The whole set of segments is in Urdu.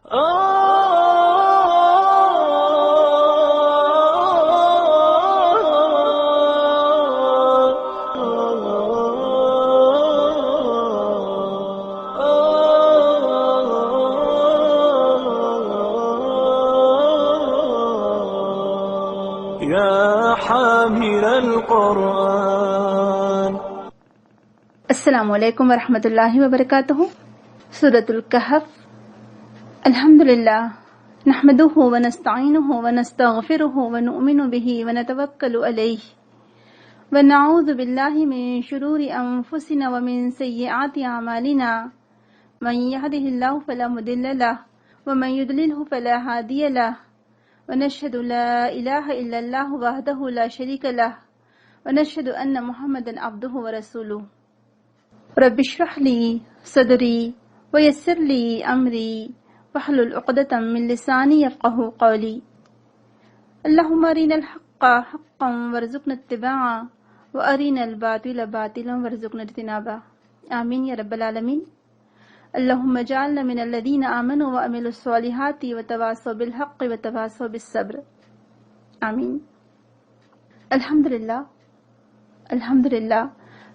يا حامل القرآن. السلام علیکم ورحمۃ اللہ وبرکاتہ. سورۃ الکہف. الحمدللہ نحمده ونستعینه ونستغفره ونؤمن به ونتوکل علیہ ونعوذ باللہ من شرور انفسنا ومن سیئات اعمالنا من يهده اللہ فلا مضل له ومن يضلله فلا هادی له ونشهد لا الہ الا اللہ وحدہ لا شریک له ونشهد ان محمدا عبدہ ورسولہ. رب اشرح لي صدري ويسر لي امري واحلل عقدة من لساني يفقهوا قولي. اللهم ارنا الحق حقا وارزقنا اتباعه وارنا الباطل باطلا وارزقنا اجتنابه. آمین یا رب العالمین. اللهم اجعلنا من الذين آمنوا وعملوا الصالحات وتواصوا بالحق وتواصوا بالصبر. آمین. الحمدللہ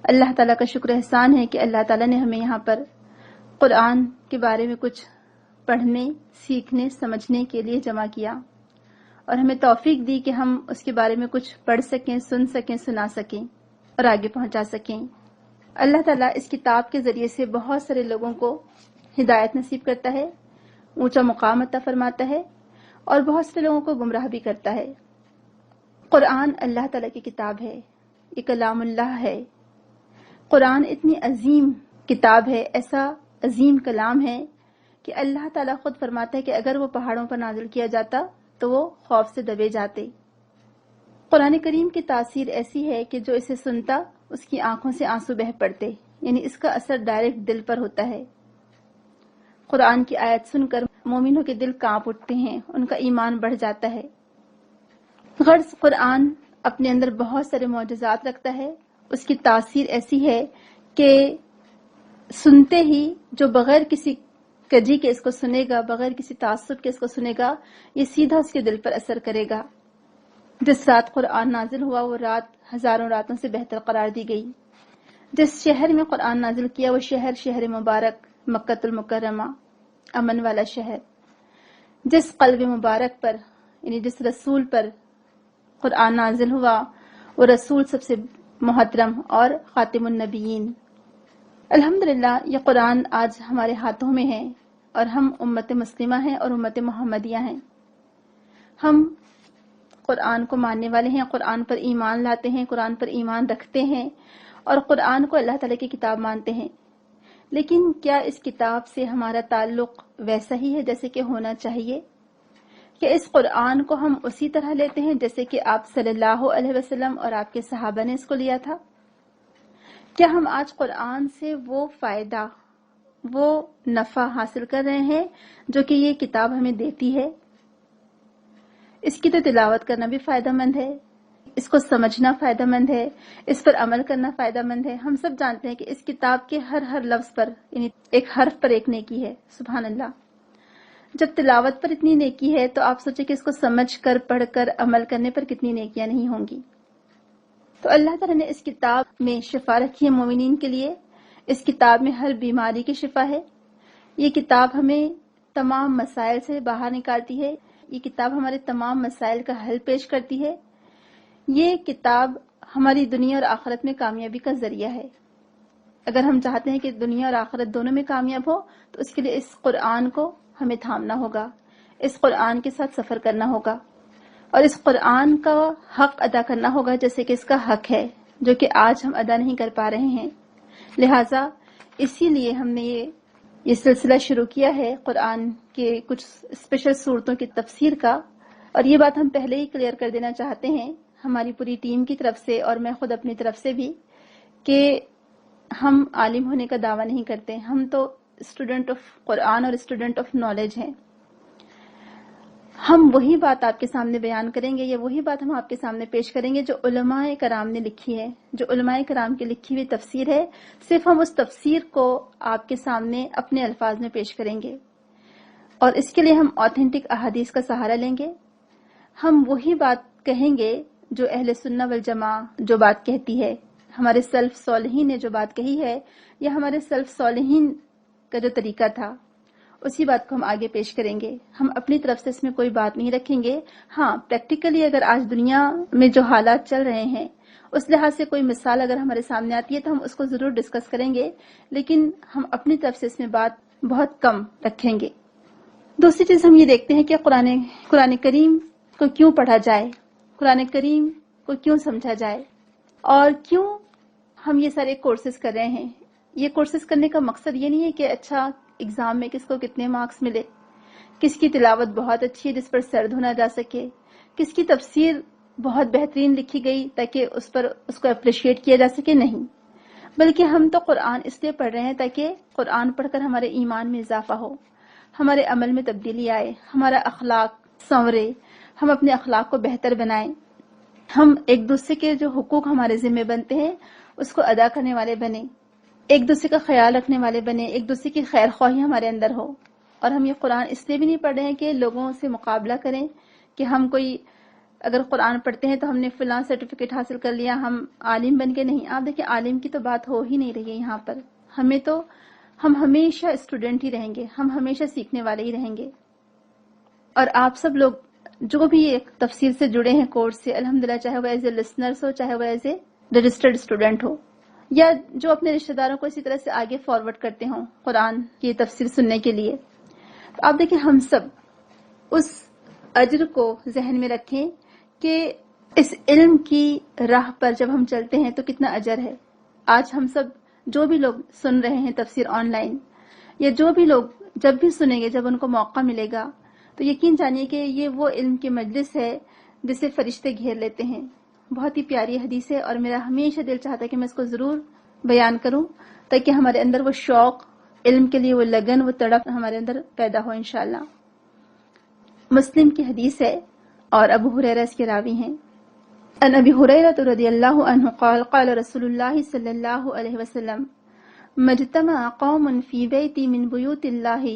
اللہ تعالیٰ کا شکر احسان ہے کہ اللہ تعالیٰ نے ہمیں یہاں پر قرآن کے بارے میں کچھ پڑھنے، سیکھنے، سمجھنے کے لیے جمع کیا اور ہمیں توفیق دی کہ ہم اس کے بارے میں کچھ پڑھ سکیں، سن سکیں، سنا سکیں اور آگے پہنچا سکیں. اللہ تعالیٰ اس کتاب کے ذریعے سے بہت سارے لوگوں کو ہدایت نصیب کرتا ہے، اونچا مقام عطا فرماتا ہے اور بہت سے لوگوں کو گمراہ بھی کرتا ہے. قرآن اللہ تعالیٰ کی کتاب ہے، یہ کلام اللہ ہے. قرآن اتنی عظیم کتاب ہے، ایسا عظیم کلام ہے کہ اللہ تعالیٰ خود فرماتا ہے کہ اگر وہ پہاڑوں پر نازل کیا جاتا تو وہ خوف سے دبے جاتے. قرآن کریم کی تاثیر ایسی ہے کہ جو اسے سنتا اس کی آنکھوں سے آنسو بہہ پڑتے، یعنی اس کا اثر ڈائریکٹ دل پر ہوتا ہے. قرآن کی آیت سن کر مومنوں کے دل کانپ اٹھتے ہیں، ان کا ایمان بڑھ جاتا ہے. غرض قرآن اپنے اندر بہت سارے معجزات رکھتا ہے. اس کی تاثیر ایسی ہے کہ سنتے ہی جو بغیر کسی کجی کے اس کو سنے گا، بغیر کسی تعصب کے اس کو سنے گا، یہ سیدھا اس کے دل پر اثر کرے گا. جس رات قرآن نازل ہوا وہ رات ہزاروں راتوں سے بہتر قرار دی گئی. جس شہر میں قرآن نازل کیا وہ شہر مبارک مکۃ المکرمہ، امن والا شہر. جس قلب مبارک پر یعنی جس رسول پر قرآن نازل ہوا وہ رسول سب سے محترم اور خاتم النبیین. الحمدللہ یہ قرآن آج ہمارے ہاتھوں میں ہے اور ہم امت مسلمہ ہیں اور امت محمدیہ ہیں. ہم قرآن کو ماننے والے ہیں، قرآن پر ایمان لاتے ہیں، قرآن پر ایمان رکھتے ہیں اور قرآن کو اللہ تعالیٰ کی کتاب مانتے ہیں. لیکن کیا اس کتاب سے ہمارا تعلق ویسا ہی ہے جیسے کہ ہونا چاہیے؟ کہ اس قرآن کو ہم اسی طرح لیتے ہیں جیسے کہ آپ صلی اللہ علیہ وسلم اور آپ کے صحابہ نے اس کو لیا تھا؟ کیا ہم آج قرآن سے وہ فائدہ، وہ نفع حاصل کر رہے ہیں جو کہ یہ کتاب ہمیں دیتی ہے؟ اس کی تو تلاوت کرنا بھی فائدہ مند ہے، اس کو سمجھنا فائدہ مند ہے، اس پر عمل کرنا فائدہ مند ہے. ہم سب جانتے ہیں کہ اس کتاب کے ہر لفظ پر یعنی ایک حرف پر ایک نیکی ہے. سبحان اللہ. جب تلاوت پر اتنی نیکی ہے تو آپ سوچیں کہ اس کو سمجھ کر، پڑھ کر، عمل کرنے پر کتنی نیکیاں نہیں ہوں گی. تو اللہ تعالیٰ نے اس کتاب میں شفا رکھی ہے مومنین کے لیے. اس کتاب میں ہر بیماری کی شفا ہے. یہ کتاب ہمیں تمام مسائل سے باہر نکالتی ہے. یہ کتاب ہمارے تمام مسائل کا حل پیش کرتی ہے. یہ کتاب ہماری دنیا اور آخرت میں کامیابی کا ذریعہ ہے. اگر ہم چاہتے ہیں کہ دنیا اور آخرت دونوں میں کامیاب ہو تو اس کے لیے اس قرآن کو ہمیں تھامنا ہوگا، اس قرآن کے ساتھ سفر کرنا ہوگا اور اس قرآن کا حق ادا کرنا ہوگا جیسے کہ اس کا حق ہے، جو کہ آج ہم ادا نہیں کر پا رہے ہیں. لہٰذا اسی لیے ہم نے یہ سلسلہ شروع کیا ہے قرآن کے کچھ اسپیشل صورتوں کی تفسیر کا. اور یہ بات ہم پہلے ہی کلیئر کر دینا چاہتے ہیں ہماری پوری ٹیم کی طرف سے اور میں خود اپنی طرف سے بھی کہ ہم عالم ہونے کا دعویٰ نہیں کرتے. ہم تو اسٹوڈنٹ آف قرآن اور اسٹوڈنٹ آف نالج ہیں. ہم وہی بات آپ کے سامنے بیان کریں گے یا وہی بات ہم آپ کے سامنے پیش کریں گے جو علماء کرام نے لکھی ہے، جو علماء کرام کی لکھی ہوئی تفسیر ہے. صرف ہم اس تفسیر کو آپ کے سامنے اپنے الفاظ میں پیش کریں گے. اور اس کے لیے ہم آتھینٹک احادیث کا سہارا لیں گے. ہم وہی بات کہیں گے جو اہل سنہ والجماع جو بات کہتی ہے، ہمارے سلف صالحین نے جو بات کہی ہے، یا ہمارے سلف صالحین کا جو طریقہ تھا، اسی بات کو ہم آگے پیش کریں گے. ہم اپنی طرف سے اس میں کوئی بات نہیں رکھیں گے. ہاں، پریکٹیکلی اگر آج دنیا میں جو حالات چل رہے ہیں اس لحاظ سے کوئی مثال اگر ہمارے سامنے آتی ہے تو ہم اس کو ضرور ڈسکس کریں گے، لیکن ہم اپنی طرف سے اس میں بات بہت کم رکھیں گے. دوسری چیز ہم یہ دیکھتے ہیں کہ قرآن کریم کو کیوں پڑھا جائے، قرآن کریم کو کیوں سمجھا جائے، اور کیوں ہم یہ سارے کورسز کر رہے ہیں. یہ کورسز کرنے کا مقصد یہ نہیں ہے کہ اچھا ایگزام میں کس کو کتنے مارکس ملے، کس کی تلاوت بہت اچھی ہے جس پر سر دھونا جا سکے، کس کی تفسیر بہت بہترین لکھی گئی تاکہ اس کو اپریشیٹ کیا جا سکے. نہیں، بلکہ ہم تو قرآن اس لیے پڑھ رہے ہیں تاکہ قرآن پڑھ کر ہمارے ایمان میں اضافہ ہو، ہمارے عمل میں تبدیلی آئے، ہمارا اخلاق سنورے، ہم اپنے اخلاق کو بہتر بنائیں، ہم ایک دوسرے کے جو حقوق ہمارے ذمہ بنتے ہیں اس کو ادا کرنے والے بنیں، ایک دوسرے کا خیال رکھنے والے بنیں، ایک دوسرے کی خیر خواہی ہمارے اندر ہو. اور ہم یہ قرآن اس لیے بھی نہیں پڑھ رہے ہیں کہ لوگوں سے مقابلہ کریں کہ ہم کوئی اگر قرآن پڑھتے ہیں تو ہم نے فلاں سرٹیفکیٹ حاصل کر لیا، ہم عالم بن کے. نہیں، آپ دیکھیں عالم کی تو بات ہو ہی نہیں رہی ہے یہاں پر. ہم ہمیشہ اسٹوڈنٹ ہی رہیں گے، ہم ہمیشہ سیکھنے والے ہی رہیں گے. اور آپ سب لوگ جو بھی ایک تفسیر سے جڑے ہیں کورس سے، الحمدللہ، چاہے وہ ایز اے لسنرس ہو، چاہے وہ ایز اے رجسٹرڈ اسٹوڈنٹ ہو، یا جو اپنے رشتہ داروں کو اسی طرح سے آگے فارورڈ کرتے ہوں قرآن کی تفسیر سننے کے لیے، تو آپ دیکھیں ہم سب اس اجر کو ذہن میں رکھیں کہ اس علم کی راہ پر جب ہم چلتے ہیں تو کتنا اجر ہے. آج ہم سب جو بھی لوگ سن رہے ہیں تفسیر آن لائن، یا جو بھی لوگ جب بھی سنیں گے، جب ان کو موقع ملے گا، تو یقین جانیے کہ یہ وہ علم کی مجلس ہے جسے فرشتے گھیر لیتے ہیں. بہت ہی پیاری حدیث ہے، اور میرا ہمیشہ دل چاہتا ہے کہ میں اس کو ضرور بیان کروں تاکہ ہمارے اندر وہ شوق، علم کے لیے وہ لگن، وہ تڑپ ہمارے اندر پیدا ہو انشاءاللہ. مسلم کی حدیث ہے اور ابو ہریرہ اس کے راوی ہیں. ان ابی ہریرہ رضی اللہ عنہ قال قال رسول اللہ صلی اللہ علیہ وسلم مجتمع قوم فی بیت من بیوت اللہ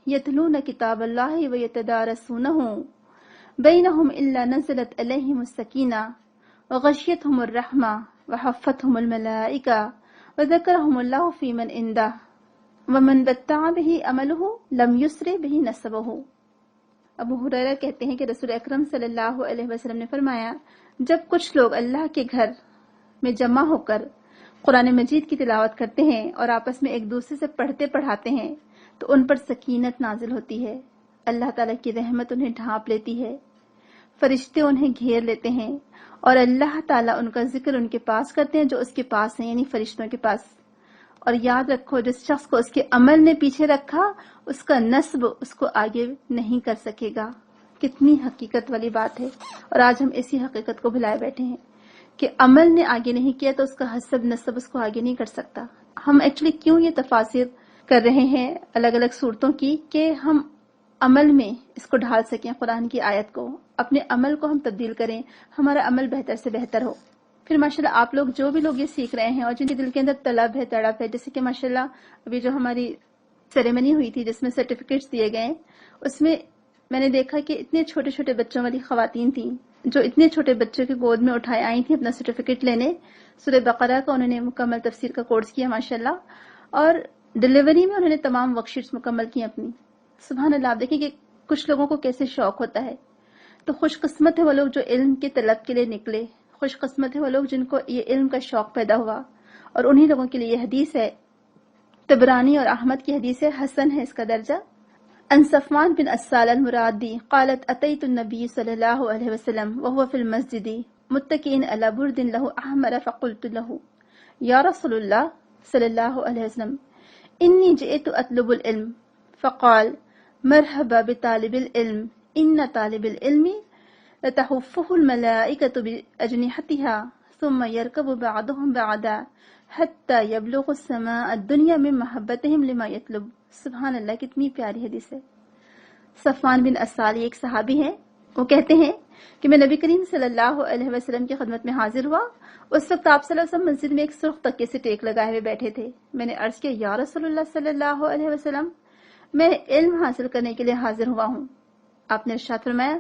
یتلون کتاب اللہ ویتدارسونہ بینہم الا نزلت علیہم السکینہ وغشیتہم الرحمہ وحفتہم الملائکہ وذکرہم اللہ فی من عندہ ومن بتع به عملہ لم یسر به نسبہ. ابو ہریرہ کہتے ہیں کہ رسول اکرم صلی اللہ علیہ وسلم نے فرمایا، جب کچھ لوگ اللہ کے گھر میں جمع ہو کر قرآن مجید کی تلاوت کرتے ہیں اور آپس میں ایک دوسرے سے پڑھتے پڑھاتے ہیں تو ان پر سکینت نازل ہوتی ہے، اللہ تعالیٰ کی رحمت انہیں ڈھانپ لیتی ہے، فرشتے انہیں گھیر لیتے ہیں، اور اللہ تعالیٰ ان کا ذکر ان کے پاس کرتے ہیں جو اس کے پاس ہیں، یعنی فرشتوں کے پاس. اور یاد رکھو، جس شخص کو اس کے عمل نے پیچھے رکھا اس کا نسب اس کو آگے نہیں کر سکے گا. کتنی حقیقت والی بات ہے، اور آج ہم اسی حقیقت کو بھلائے بیٹھے ہیں کہ عمل نے آگے نہیں کیا تو اس کا حسب نسب اس کو آگے نہیں کر سکتا. ہم ایکچولی کیوں یہ تفاسیر کر رہے ہیں الگ الگ صورتوں کی کہ ہم عمل میں اس کو ڈھال سکیں، قرآن کی آیت کو، اپنے عمل کو ہم تبدیل کریں، ہمارا عمل بہتر سے بہتر ہو. پھر ماشاءاللہ آپ لوگ جو بھی لوگ یہ سیکھ رہے ہیں اور جن کے دل کے اندر طلب ہے، تڑپ ہے، جیسے کہ ماشاءاللہ ابھی جو ہماری سیریمنی ہوئی تھی جس میں سرٹیفکیٹس دیے گئے، اس میں میں نے دیکھا کہ اتنے چھوٹے چھوٹے بچوں والی خواتین تھیں جو اتنے چھوٹے بچوں کی گود میں اٹھائے آئی تھیں اپنا سرٹیفکیٹ لینے. سورہ بقرہ کا انہوں نے مکمل تفسیر کا کورس کیا ماشاءاللہ، اور ڈیلیوری میں انہوں نے تمام ورک شیٹس مکمل کی اپنی. سبحان اللہ. آپ دیکھیں کہ کچھ لوگوں کو کیسے شوق ہوتا ہے. تو خوش قسمت ہے وہ لوگ جو علم کے طلب کے لیے نکلے، خوش قسمت ہے وہ لوگ جن کو یہ علم کا شوق پیدا ہوا. اور انہی لوگوں کے لیے یہ حدیث ہے، طبرانی اور احمد کی حدیث ہے، حسن ہے اس کا درجہ. ان صفوان بن اسال المرادی قالت اتيت النبي صلى الله عليه وسلم وهو في المسجد متكئا على برد له احمر فقلت له يا رسول الله صلى الله عليه وسلم اني جئت اطلب العلم فقال مرحبا بطالب العلم ان طالب العلم لتحفه الملائكة بأجنحتها ثم يركب بعضهم بعضا حتى يبلغ السماء الدنيا من محبتهم لما يطلب. سبحان اللہ، کتنی پیاری حدیث ہے. صفوان بن اسال ایک صحابی ہیں، وہ کہتے ہیں کہ میں نبی کریم صلی اللہ علیہ وسلم کی خدمت میں حاضر ہوا. اس وقت آپ صلی اللہ علیہ وسلم مسجد میں ایک سرخ تکے سے ٹیک لگائے ہوئے بیٹھے تھے. میں نے عرض کیا یا رسول اللہ صلی اللہ علیہ وسلم، میں علم حاصل کرنے کے لیے حاضر ہوا ہوں۔ آپ نے ارشاد فرمایا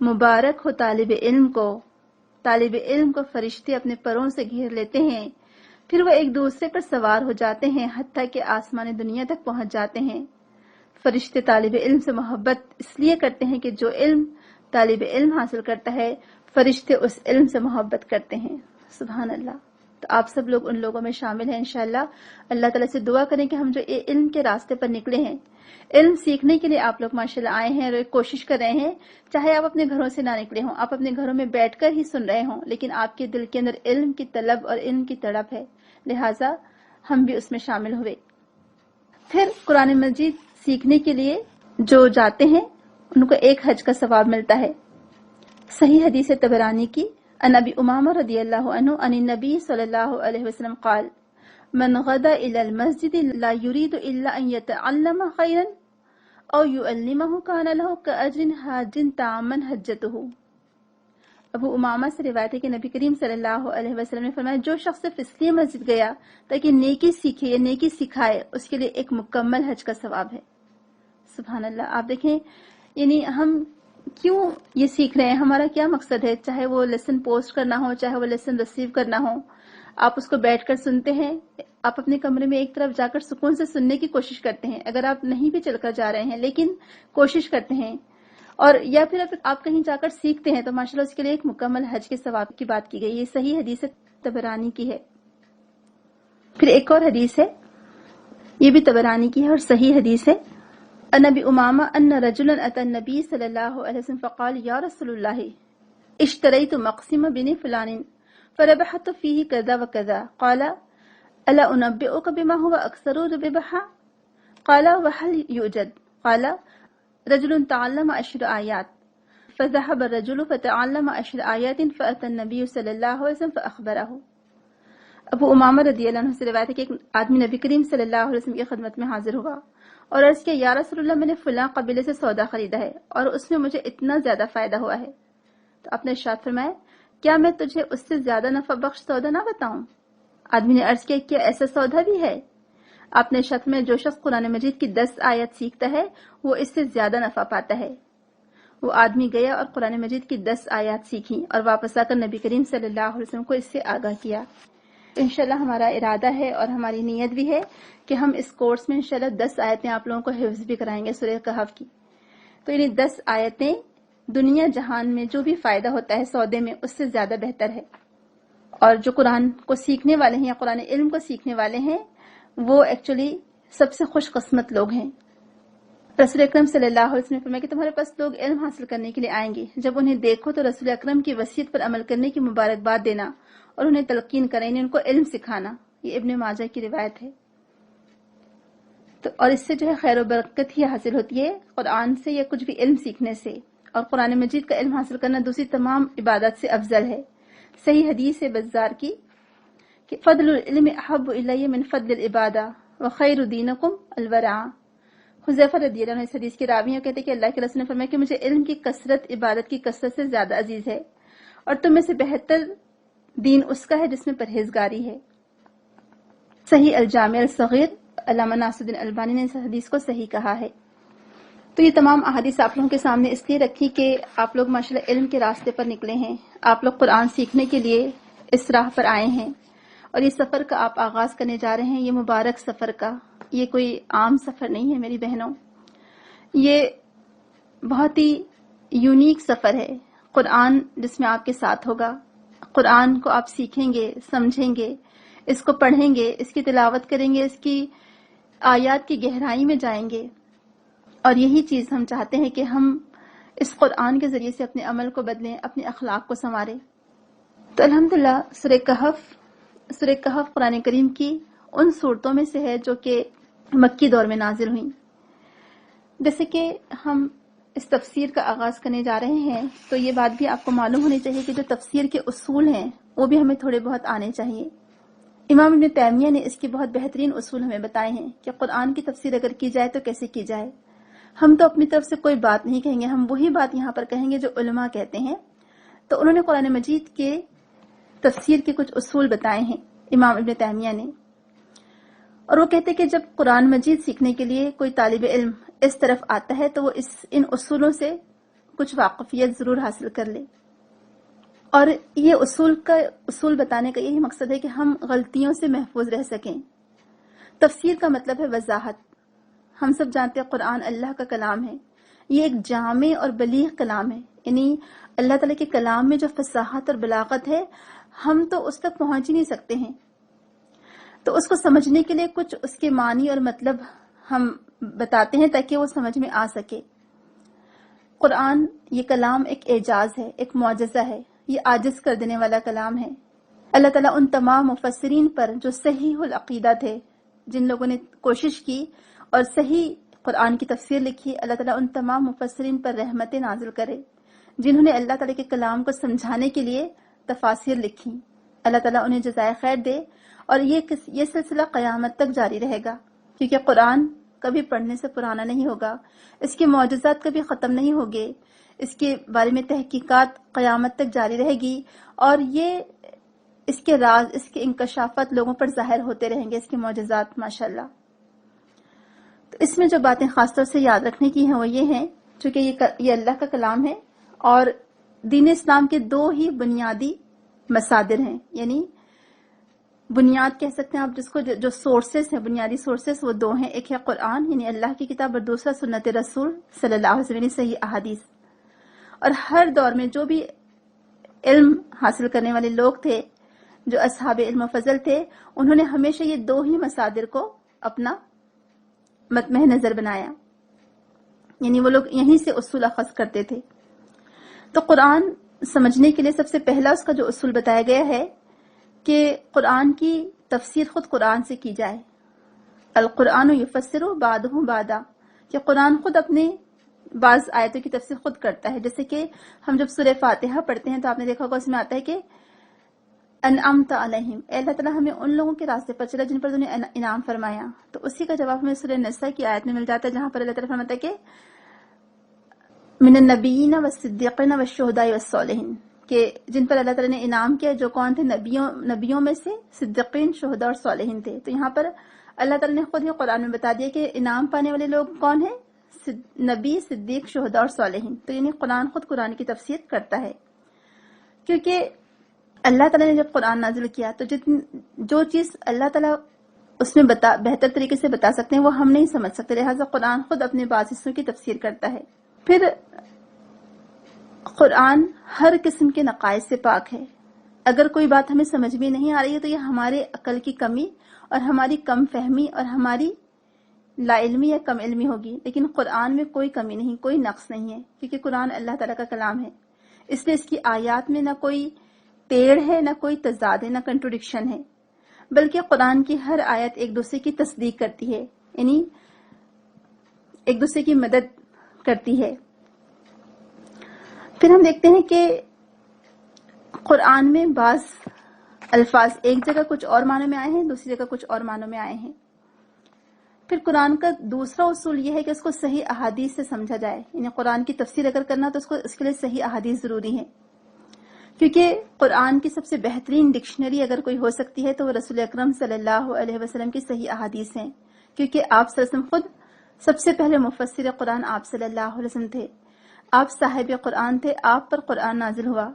مبارک ہو طالب علم کو فرشتے اپنے پروں سے گھیر لیتے ہیں، پھر وہ ایک دوسرے پر سوار ہو جاتے ہیں حتیٰ کہ آسمان دنیا تک پہنچ جاتے ہیں۔ فرشتے طالب علم سے محبت اس لیے کرتے ہیں کہ جو علم طالب علم حاصل کرتا ہے فرشتے اس علم سے محبت کرتے ہیں۔ سبحان اللہ۔ تو آپ سب لوگ ان لوگوں میں شامل ہیں انشاءاللہ۔ اللہ تعالیٰ سے دعا کریں کہ ہم جو علم کے راستے پر نکلے ہیں، علم سیکھنے کے لیے آپ لوگ ماشاءاللہ آئے ہیں اور ایک کوشش کر رہے ہیں، چاہے آپ اپنے گھروں سے نہ نکلے ہوں، آپ اپنے گھروں میں بیٹھ کر ہی سن رہے ہوں، لیکن آپ کے دل کے اندر علم کی طلب اور علم کی تڑپ ہے، لہٰذا ہم بھی اس میں شامل ہوئے۔ پھر قرآن مجید سیکھنے کے لیے جو جاتے ہیں ان کو ایک حج کا ثواب ملتا ہے۔ صحیح حدیث طبرانی کی عن ابی امامہ رضی اللہ عنہ عن النبی صلی اللہ علیہ وسلم قال من غدا الى المسجد لا يريد الا ان يتعلم خيرا او يعلمه كان له كأجر حاج تاما حجته۔ ابو امامہ سے روایت ہے کہ نبی کریم صلی اللہ علیہ وسلم نے فرمایا جو شخص صرف اس لیے مسجد گیا تاکہ نیکی سیکھے یا نیکی سکھائے، اس کے لیے ایک مکمل حج کا ثواب ہے۔ سبحان اللہ۔ آپ دیکھیں یعنی ہم کیوں یہ سیکھ رہے ہیں، ہمارا کیا مقصد ہے، چاہے وہ لیسن پوسٹ کرنا ہو، چاہے وہ لیسن ریسیو کرنا ہو، آپ اس کو بیٹھ کر سنتے ہیں، آپ اپنے کمرے میں ایک طرف جا کر سکون سے سننے کی کوشش کرتے ہیں، اگر آپ نہیں بھی چل کر جا رہے ہیں لیکن کوشش کرتے ہیں، اور یا پھر آپ کہیں جا کر سیکھتے ہیں تو ماشاءاللہ اس کے لیے ایک مکمل حج کے ثواب کی بات کی گئی۔ یہ صحیح حدیث طبرانی کی ہے۔ پھر ایک اور حدیث ہے، یہ بھی طبرانی کی ہے اور صحیح حدیث ہے۔ ان ابی امامہ ان رجلا اتى النبي صلی اللہ علیہ وسلم فقال یا رسول اللہ اشتریت مقسم بن فلان فربحت فيه كذا وكذا قال الا انبئك بما هو اكثر ربحا قال وهل يوجد قال رجل تعلم 10 آیات فذهب الرجل فتعلم 10 آیات فأتى النبي صلی اللہ علیہ وسلم فأخبره۔ ابو امامہ رضی اللہ عنہ سے روایت ہے کہ ایک آدمی نبی کریم صلی اللہ علیہ وسلم کی خدمت میں حاضر ہوا اور عرض کیا یا رسول اللہ میں نے فلاں قبیلے سے سودا خریدا ہے اور اس میں مجھے اتنا زیادہ فائدہ ہوا ہے، تو آپ نے ارشاد فرمایا کیا میں تجھے اس سے زیادہ نفع بخش سودا نہ بتاؤں؟ آدمی نے عرض کیا کیا ایسا سودا بھی ہے؟ آپ نے ارشاد فرمایا جو شخص قرآن مجید کی 10 آیت سیکھتا ہے وہ اس سے زیادہ نفع پاتا ہے۔ وہ آدمی گیا اور قرآن مجید کی 10 آیات سیکھی اور واپس آ کر نبی کریم صلی اللہ علیہ وسلم کو اس سے آگاہ کیا۔ انشاءاللہ ہمارا ارادہ ہے اور ہماری نیت بھی ہے کہ ہم اس کورس میں انشاءاللہ 10 آیتیں آپ لوگوں کو حفظ بھی کرائیں گے سورہ کہف کی۔ تو یہ 10 آیتیں دنیا جہان میں جو بھی فائدہ ہوتا ہے سودے میں اس سے زیادہ بہتر ہے، اور جو قرآن کو سیکھنے والے ہیں یا قرآن علم کو سیکھنے والے ہیں وہ ایکچولی سب سے خوش قسمت لوگ ہیں۔ رسول اکرم صلی اللہ علیہ وسلم نے فرمایا کہ تمہارے پاس لوگ علم حاصل کرنے کے لیے آئیں گے، جب انہیں دیکھو تو رسول اکرم کی وصیت پر عمل کرنے کی مبارکباد دینا اور انہیں تلقین کریں، ان کو علم سکھانا۔ یہ ابن ماجہ کی روایت ہے۔ تو اور اس سے جو ہے خیر و برکت ہی حاصل ہوتی ہے قرآن سے یا کچھ بھی علم سیکھنے سے، اور قرآن مجید کا علم حاصل کرنا دوسری تمام عبادت سے افضل ہے۔ صحیح حدیث ہے بزار کی کہ فضل العلم احب الی من فضل العبادہ وخیر دینکم الورع۔ حذیفہ رضی اللہ عنہ اس حدیث کے راوی ہیں، کہتے ہیں کہ اللہ کے رسول نے فرمایا کہ مجھے علم کی کثرت عبادت کی کثرت سے زیادہ عزیز ہے، اور تم میں سے بہتر دین اس کا ہے جس میں پرہیزگاری ہے۔ صحیح الجامع الصغیر، علامہ ناصر الدین البانی نے اس حدیث کو صحیح کہا ہے۔ تو یہ تمام احادیث آپ لوگوں کے سامنے اس لیے رکھی کہ آپ لوگ ماشاءاللہ علم کے راستے پر نکلے ہیں، آپ لوگ قرآن سیکھنے کے لیے اس راہ پر آئے ہیں، اور یہ سفر کا آپ آغاز کرنے جا رہے ہیں، یہ مبارک سفر کا، یہ کوئی عام سفر نہیں ہے میری بہنوں، یہ بہت ہی یونیک سفر ہے۔ قرآن جس میں آپ کے ساتھ ہوگا، قرآن کو آپ سیکھیں گے، سمجھیں گے، اس کو پڑھیں گے، اس کی تلاوت کریں گے، اس کی آیات کی گہرائی میں جائیں گے، اور یہی چیز ہم چاہتے ہیں کہ ہم اس قرآن کے ذریعے سے اپنے عمل کو بدلیں، اپنے اخلاق کو سنواریں۔ تو الحمدللہ سورہ کہف قرآن کریم کی ان صورتوں میں سے ہے جو کہ مکی دور میں نازل ہوئیں۔ جیسے کہ ہم اس تفسیر کا آغاز کرنے جا رہے ہیں تو یہ بات بھی آپ کو معلوم ہونی چاہیے کہ جو تفسیر کے اصول ہیں وہ بھی ہمیں تھوڑے بہت آنے چاہیے۔ امام ابن تیمیہ نے اس کے بہت بہترین اصول ہمیں بتائے ہیں کہ قرآن کی تفسیر اگر کی جائے تو کیسے کی جائے۔ ہم تو اپنی طرف سے کوئی بات نہیں کہیں گے، ہم وہی بات یہاں پر کہیں گے جو علماء کہتے ہیں۔ تو انہوں نے قرآن مجید کے تفسیر کے کچھ اصول بتائے ہیں امام ابن تیمیہ نے۔ اور وہ کہتے کہ جب قرآن مجید سیکھنے کے لیے کوئی طالب علم اس طرف آتا ہے تو وہ ان اصولوں سے کچھ واقفیت ضرور حاصل کر لے. اور یہ اصول بتانے کا یہی مقصد ہے کہ ہم غلطیوں سے محفوظ رہ سکیں. تفسیر کا مطلب ہے وضاحت. ہم سب جانتے ہیں قرآن اللہ کا کلام ہے. یہ ایک جامع اور بلیغ کلام ہے. یعنی اللہ تعالیٰ کے کلام میں جو فصاحت اور بلاغت ہے ہم تو اس تک پہنچ ہی نہیں سکتے ہیں. تو اس کو سمجھنے کے لیے کچھ اس کے معنی اور مطلب ہم بتاتے ہیں تاکہ وہ سمجھ میں آ سکے. قرآن یہ کلام ایک اعجاز ہے، ایک معجزہ ہے. یہ عاجز کر دینے والا کلام ہے. اللہ تعالیٰ ان تمام مفسرین پر جو صحیح العقیدہ تھے، جن لوگوں نے کوشش کی اور صحیح قرآن کی تفسیر لکھی، اللہ تعالیٰ ان تمام مفسرین پر رحمتیں نازل کرے جنہوں نے اللہ تعالیٰ کے کلام کو سمجھانے کے لیے تفاسیر لکھی. اللہ تعالیٰ انہیں جزائے خیر دے. اور یہ سلسلہ قیامت تک جاری رہے گا، کیونکہ قرآن کبھی پڑھنے سے پرانا نہیں ہوگا. اس کے معجزات کبھی ختم نہیں ہوگے. اس کے بارے میں تحقیقات قیامت تک جاری رہے گی، اور یہ اس کے راز، اس کے انکشافات لوگوں پر ظاہر ہوتے رہیں گے، اس کے معجزات ماشاءاللہ. تو اس میں جو باتیں خاص طور سے یاد رکھنے کی ہیں وہ یہ ہیں، چونکہ یہ اللہ کا کلام ہے اور دین اسلام کے دو ہی بنیادی مصادر ہیں. یعنی بنیاد کہہ سکتے ہیں آپ جس کو، جو سورسز ہیں، بنیادی سورسز وہ دو ہیں. ایک ہے قرآن یعنی اللہ کی کتاب، اور دوسرا سنت رسول صلی اللہ علیہ وسلم یعنی صحیح احادیث. اور ہر دور میں جو بھی علم حاصل کرنے والے لوگ تھے، جو اصحاب علم و فضل تھے، انہوں نے ہمیشہ یہ دو ہی مصادر کو اپنا مطمع نظر بنایا. یعنی وہ لوگ یہیں سے اصول اخذ کرتے تھے. تو قرآن سمجھنے کے لیے سب سے پہلا اس کا جو اصول بتایا گیا ہے کہ قرآن کی تفسیر خود قرآن سے کی جائے. القرآن یفسر بعضہ بعضا، کہ قرآن خود اپنے بعض آیتوں کی تفسیر خود کرتا ہے. جیسے کہ ہم جب سورہ فاتحہ پڑھتے ہیں تو آپ نے دیکھا ہوگا اس میں آتا ہے کہ انعمت علیہم، اے اللہ تعالیٰ ہمیں ان لوگوں کے راستے پر چلا جن پر تو نے انعام فرمایا. تو اسی کا جواب ہمیں سورہ نساء کی آیت میں مل جاتا ہے، جہاں پر اللہ تعالیٰ فرماتا ہے کہ من النبیین والصدیقین والشہداء والصالحین، کہ جن پر اللہ تعالیٰ نے انعام کیا جو کون تھے، نبیوں میں سے صدیقین، شہداء اور صالحین تھے. تو یہاں پر اللہ تعالیٰ نے خود ہی قرآن میں بتا دیا کہ انعام پانے والے لوگ کون ہیں، نبی، صدیق، شہداء اور صالحین. تو یعنی قرآن خود قرآن کی تفسیر کرتا ہے، کیونکہ اللہ تعالیٰ نے جب قرآن نازل کیا تو جو چیز اللہ تعالیٰ اس میں بہتر طریقے سے بتا سکتے ہیں وہ ہم نہیں سمجھ سکتے، لہٰذا قرآن خود اپنے بعض حصوں کی تفسیر کرتا ہے. پھر قرآن ہر قسم کے نقائص سے پاک ہے. اگر کوئی بات ہمیں سمجھ میں نہیں آ رہی ہے تو یہ ہمارے عقل کی کمی اور ہماری کم فہمی اور ہماری لا علمی یا کم علمی ہوگی. لیکن قرآن میں کوئی کمی نہیں، کوئی نقص نہیں ہے، کیونکہ قرآن اللہ تعالیٰ کا کلام ہے. اس لیے اس کی آیات میں نہ کوئی ٹیڑھ ہے، نہ کوئی تضاد ہے، نہ کنٹروڈکشن ہے، بلکہ قرآن کی ہر آیت ایک دوسرے کی تصدیق کرتی ہے، یعنی ایک دوسرے کی مدد کرتی ہے. پھر ہم دیکھتے ہیں کہ قرآن میں بعض الفاظ ایک جگہ کچھ اور معنوں میں آئے ہیں، دوسری جگہ کچھ اور معنوں میں آئے ہیں. پھر قرآن کا دوسرا اصول یہ ہے کہ اس کو صحیح احادیث سے سمجھا جائے. یعنی قرآن کی تفسیر اگر کرنا تو اس کے لیے صحیح احادیث ضروری ہیں، کیونکہ قرآن کی سب سے بہترین ڈکشنری اگر کوئی ہو سکتی ہے تو وہ رسول اکرم صلی اللہ علیہ وسلم کی صحیح احادیث ہیں. کیونکہ آپ صلی اللہ علیہ وسلم خود سب سے پہلے مفسر قرآن آپ صلی اللہ علیہ وسلم تھے. آپ صاحب قرآن تھے، آپ پر قرآن نازل ہوا.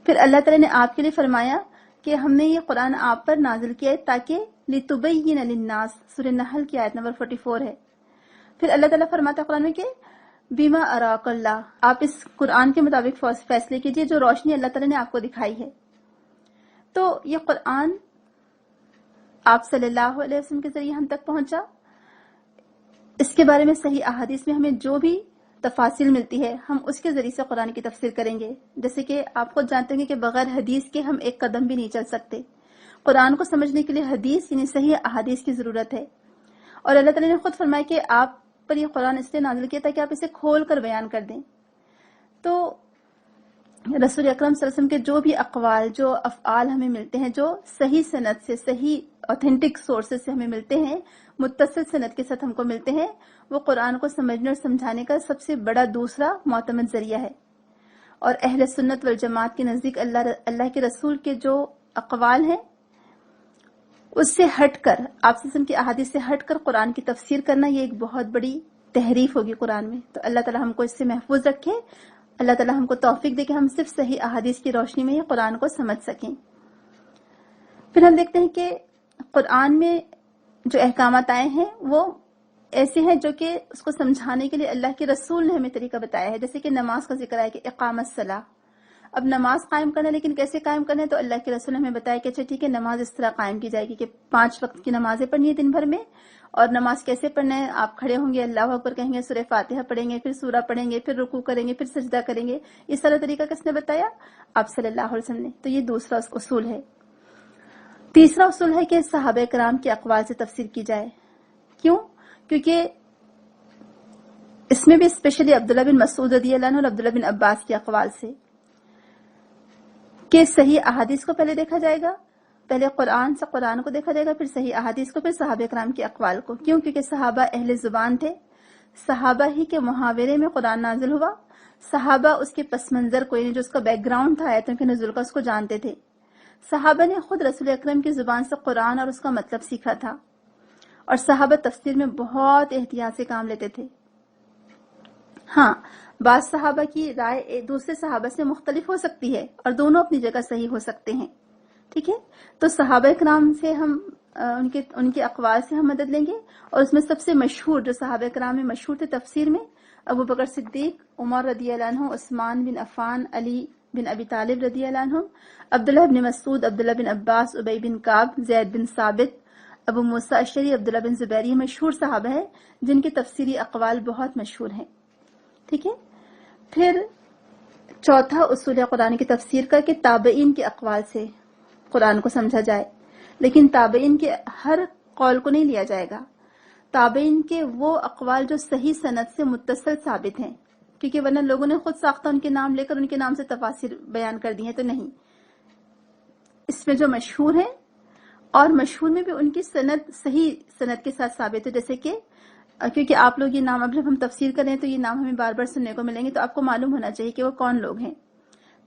پھر اللہ تعالیٰ نے آپ کے لیے فرمایا کہ ہم نے یہ قرآن آپ پر نازل کیا ہے تاکہ لِتُبَيِّنَ لِلنَّاسِ، سورہ نحل کی آیت نمبر 44 ہے. پھر اللہ تعالیٰ فرماتا ہے قرآن میں کہ بِمَا أَرَاكَ اللَّهُ، آپ اس قرآن کے مطابق فیصلے کیجئے جو روشنی اللہ تعالیٰ نے آپ کو دکھائی ہے. تو یہ قرآن آپ صلی اللہ علیہ وسلم کے ذریعے ہم تک پہنچا. اس کے بارے میں صحیح احادیث میں ہمیں جو بھی تفاصیل ملتی ہے ہم اس کے ذریعے سے قرآن کی تفسیر کریں گے. جیسے کہ آپ خود جانتے ہیں کہ بغیر حدیث کے ہم ایک قدم بھی نہیں چل سکتے. قرآن کو سمجھنے کے لیے حدیث یعنی صحیح احادیث کی ضرورت ہے. اور اللہ تعالیٰ نے خود فرمایا کہ آپ پر یہ قرآن اس لیے نازل کیا تاکہ آپ اسے کھول کر بیان کر دیں. تو رسول اکرم صلی اللہ علیہ وسلم کے جو بھی اقوال، جو افعال ہمیں ملتے ہیں، جو صحیح سند سے، صحیح اوتھینٹک سورسز سے ہمیں ملتے ہیں، متصل سند کے ساتھ ہم کو ملتے ہیں، وہ قرآن کو سمجھنے اور سمجھانے کا سب سے بڑا دوسرا معتمد ذریعہ ہے. اور اہل سنت والجماعت کے نزدیک اللہ کے رسول کے جو اقوال ہیں اس سے ہٹ کر آپ صلی اللہ علیہ وسلم کی احادیث سے ہٹ کر قرآن کی تفسیر کرنا یہ ایک بہت بڑی تحریف ہوگی قرآن میں. تو اللہ تعالیٰ ہم کو اس سے محفوظ رکھے. اللہ تعالیٰ ہم کو توفیق دے کہ ہم صرف صحیح احادیث کی روشنی میں ہی قرآن کو سمجھ سکیں. پھر ہم دیکھتے ہیں کہ قرآن میں جو احکامات آئے ہیں وہ ایسے ہیں جو کہ اس کو سمجھانے کے لیے اللہ کے رسول نے ہمیں طریقہ بتایا ہے. جیسے کہ نماز کا ذکر ہے کہ اقامت الصلاۃ. اب نماز قائم کرنا، لیکن کیسے قائم کرنا ہے؟ تو اللہ کے رسول نے ہمیں بتایا کہ اچھا ٹھیک ہے، نماز اس طرح قائم کی جائے گی کہ 5 وقت کی نمازیں پڑھنی ہے دن بھر میں. اور نماز کیسے پڑھنا ہے؟ آپ کھڑے ہوں گے، اللہ اکبر کہیں گے، سورہ فاتحہ پڑھیں گے، پھر سورہ پڑھیں گے، پھر رکوع کریں گے، پھر سجدہ کریں گے. یہ سارا طریقہ کس نے بتایا؟ آپ صلی اللہ علیہ وسلم نے. تو یہ دوسرا اصول ہے. تیسرا اصول ہے کہ صحابہ کرام کے اقوال سے تفسیر کی جائے. کیوں؟ کیونکہ اس میں بھی اسپیشلی عبداللہ بن مسعود رضی اللہ عنہ اور عبداللہ بن عباس کے اقوال سے کہ صحیح احادیث کو پہلے دیکھا جائے گا، پہلے قرآن کو دیکھا جائے گا، پھر صحیح احادیث کو، پھر صحابہ کرام کے اقوال کو. کیوں؟ کیونکہ صحابہ اہل زبان تھے، صحابہ ہی کے محاورے میں قرآن نازل ہوا، صحابہ اس کے پس منظر کو، یعنی جو اس کا بیک گراؤنڈ تھا آیتوں کے نزول کا، اس کو جانتے تھے. صحابہ نے خود رسول اکرم کی زبان سے قرآن اور اس کا مطلب سیکھا تھا. اور صحابہ تفسیر میں بہت احتیاط سے کام لیتے تھے. ہاں، بعض صحابہ کی رائے دوسرے صحابہ سے مختلف ہو سکتی ہے اور دونوں اپنی جگہ صحیح ہو سکتے ہیں. ٹھیک ہے، تو صحابہ کرام سے ہم ان کے اقوال سے ہم مدد لیں گے. اور اس میں سب سے مشہور جو صحابہ کرام میں مشہور تھے تفسیر میں، ابو بکر صدیق، عمر رضی اللہ عنہ، عثمان بن عفان، علی بن ابی طالب رضی اللہ عنہ، عبداللہ بن مسعود، عبداللہ بن عباس، ابی بن کعب، زید بن ثابت، ابو موسیٰ اشعری، عبداللہ بن زبیر. یہ مشہور صحابہ ہیں جن کے تفسیری اقوال بہت مشہور ہیں. ٹھیک ہے. پھر چوتھا اصول ہے قرآن کی تفسیر کا کہ تابعین کے اقوال سے قرآن کو سمجھا جائے. لیکن تابعین کے ہر قول کو نہیں لیا جائے گا. تابعین کے وہ اقوال جو صحیح سند سے متصل ثابت ہیں، کیونکہ ورنہ لوگوں نے خود ساختہ ان کے نام لے کر ان کے نام سے تفاسیر بیان کر دی ہیں. تو نہیں، اس میں جو مشہور ہیں اور مشہور میں بھی ان کی سند صحیح سند کے ساتھ ثابت ہے. جیسے کہ کیونکہ آپ لوگ یہ نام اب جب ہم تفسیر کریں تو یہ نام ہمیں بار بار سننے کو ملیں گے، تو آپ کو معلوم ہونا چاہیے کہ وہ کون لوگ ہیں.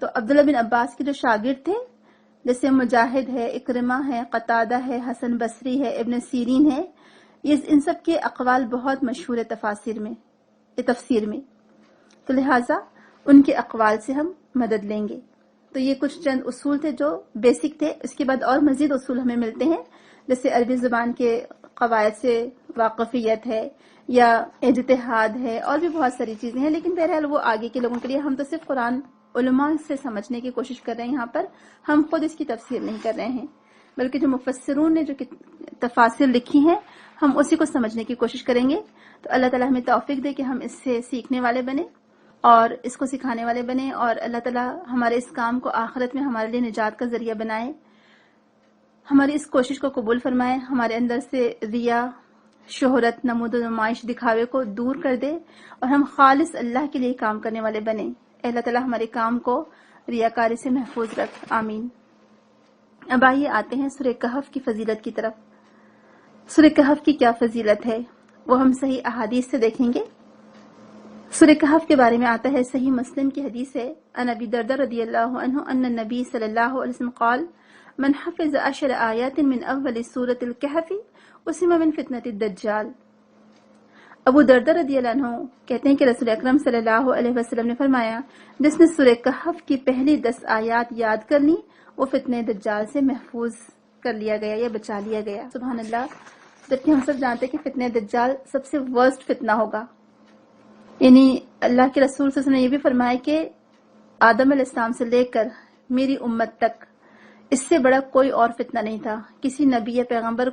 تو عبداللہ بن عباس کے جو شاگرد تھے، جیسے مجاہد ہے، اکرمہ ہے، قتادہ ہے، حسن بصری ہے، ابن سیرین ہے، ان سب کے اقوال بہت مشہور ہے تفسیر میں. تو لہٰذا ان کے اقوال سے ہم مدد لیں گے. تو یہ کچھ چند اصول تھے جو بیسک تھے. اس کے بعد اور مزید اصول ہمیں ملتے ہیں، جیسے عربی زبان کے قواعد سے واقفیت ہے یا اجتہاد ہے، اور بھی بہت ساری چیزیں ہیں. لیکن بہرحال وہ آگے کے لوگوں کے لیے. ہم تو صرف قرآن علماء سے سمجھنے کی کوشش کر رہے ہیں یہاں پر. ہم خود اس کی تفسیر نہیں کر رہے ہیں، بلکہ جو مفسرون نے جو تفاسیر لکھی ہیں ہم اسی کو سمجھنے کی کوشش کریں گے. تو اللہ تعالیٰ ہمیں توفیق دے کہ ہم اس سے سیکھنے والے بنے اور اس کو سکھانے والے بنے، اور اللہ تعالیٰ ہمارے اس کام کو آخرت میں ہمارے لیے نجات کا ذریعہ بنائے. ہماری اس کوشش کو قبول فرمائے، ہمارے اندر سے ریا، شہرت، نمود و نمائش، دکھاوے کو دور کر دے اور ہم خالص اللہ کے لیے کام کرنے والے بنے. اللہ تعالیٰ ہمارے کام کو ریاکاری سے محفوظ رکھ، آمین. اب آئیے آتے ہیں سورہ کہف کی فضیلت کی طرف. سورہ کہف کی کیا فضیلت ہے وہ ہم صحیح احادیث سے دیکھیں گے. سورہ کہف کے بارے میں آتا ہے، صحیح مسلم کی حدیث ہے، عن ابی درداء رضی اللہ عنہ ان النبی صلی اللہ علیہ وسلم قال من حفظ 10 آیات من اول سورة الکہف اسم من فتنة الدجال. ابو درداء رضی اللہ عنہ کہتے ہیں کہ رسول اکرم صلی اللہ علیہ وسلم نے فرمایا، جس نے سورہ کہف کی پہلی 10 آیات یاد کر لی وہ فتنہ دجال سے محفوظ کر لیا گیا یا بچا لیا گیا. سبحان اللہ. جبکہ ہم سب جانتے ہیں کہ فتنہ دجال سب سے ورسٹ فتنہ ہوگا. یعنی اللہ کے رسول صلی اللہ علیہ وسلم نے یہ بھی فرمایا کہ آدم علیہ السلام سے لے کر میری امت تک اس سے بڑا کوئی اور فتنہ نہیں تھا. کسی نبی یا پیغمبر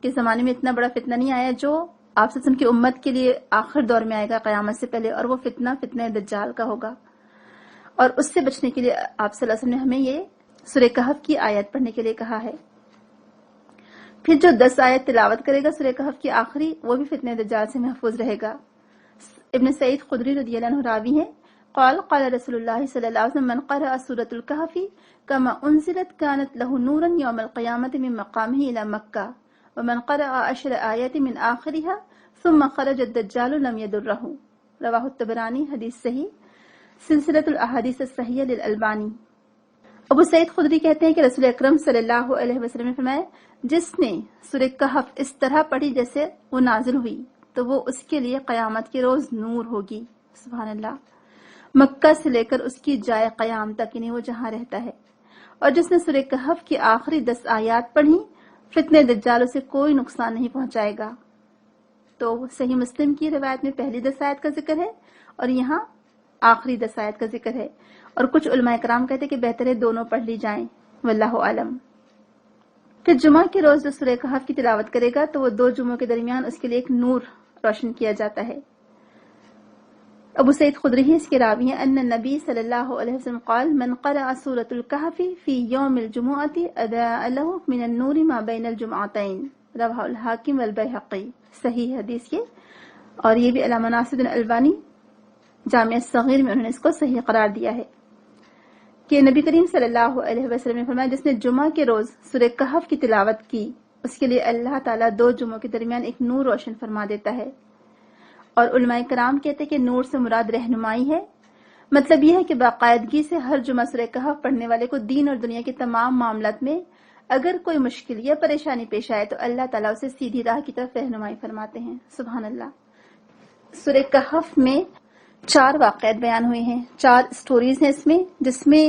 کے زمانے میں اتنا بڑا فتنہ نہیں آیا جو آپ صلی اللہ علیہ وسلم کی امت کے لیے آخر دور میں آئے گا قیامت سے پہلے، اور وہ فتنہ دجال کا ہوگا. اور اس سے بچنے کے لیے آپ صلی اللہ علیہ وسلم نے ہمیں یہ سورہ کہف کی آیت پڑھنے کے لیے کہا ہے. پھر جو 10 آیت تلاوت کرے گا سورہ کہف کی آخری، وہ بھی فتنہ دجال سے محفوظ رہے گا. ابن سعید خدری رضی اللہ عنہ راوی ہیں، قال قال رسول اللہ صلی اللہ علیہ وسلم من قرأ سورة الكهف كما انزلت كانت له نورا يوم القيامة من مقامه الى مكة ومن قرأ 10 آیات من آخرها ثم خرج الدجال لم يضره. رواہ الطبرانی، حدیث صحیح، سلسلۃ الاحادیث الصحیحہ للالبانی. ابو سعید خدری کہتے ہیں کہ رسول اکرم صلی اللہ علیہ وسلم نے فرمایا جس نے سورہ کہف اس طرح پڑھی جیسے وہ نازل ہوئی تو وہ اس کے لیے قیامت کے روز نور ہوگی. سبحان اللہ. مکہ سے لے کر اس کی جائے قیام تک، یعنی وہ جہاں رہتا ہے. اور جس نے سورہ کہف کی آخری 10 آیات پڑھی فتنے دجال اسے کوئی نقصان نہیں پہنچائے گا. تو صحیح مسلم کی روایت میں پہلی 10 آیت کا ذکر ہے اور یہاں آخری 10 آیت کا ذکر ہے. اور کچھ علماء کرام کہتے ہیں کہ بہتر ہے دونوں پڑھ لی جائیں، واللہ عالم. پھر جمعہ کے روز جو سورہ کہف کی تلاوت کرے گا تو وہ 2 جمعوں کے درمیان اس کے لیے ایک نور روشن کیا جاتا ہے. ابو سعید خدری اس کے راوی ہیں ان النبی صلی اللہ علیہ وسلم قال من قرأ سورة الكهف في يوم الجمعة أضاء له من النور ما بين الجمعتين. رواه الحاکم والبیہقی. صحیح حدیث یہ، اور یہ بھی علامہ ناصر البانی جامع صغیر میں انہوں نے اس کو صحیح قرار دیا ہے کہ نبی کریم صلی اللہ علیہ وسلم نے فرمایا جس نے جمعہ کے روز سورہ کہف کی تلاوت کی اس کے لیے اللہ تعالیٰ 2 جمعوں کے درمیان ایک نور روشن فرما دیتا ہے. اور علماء کرام کہتے ہیں کہ نور سے مراد رہنمائی ہے. مطلب یہ ہے کہ باقاعدگی سے ہر جمعہ سورہ کہف پڑھنے والے کو دین اور دنیا کے تمام معاملات میں اگر کوئی مشکل یا پریشانی پیش آئے تو اللہ تعالیٰ اسے سیدھی راہ کی طرف رہنمائی فرماتے ہیں. سبحان اللہ. سورہ کہف میں 4 واقعات بیان ہوئے ہیں، 4 سٹوریز ہیں اس میں، جس میں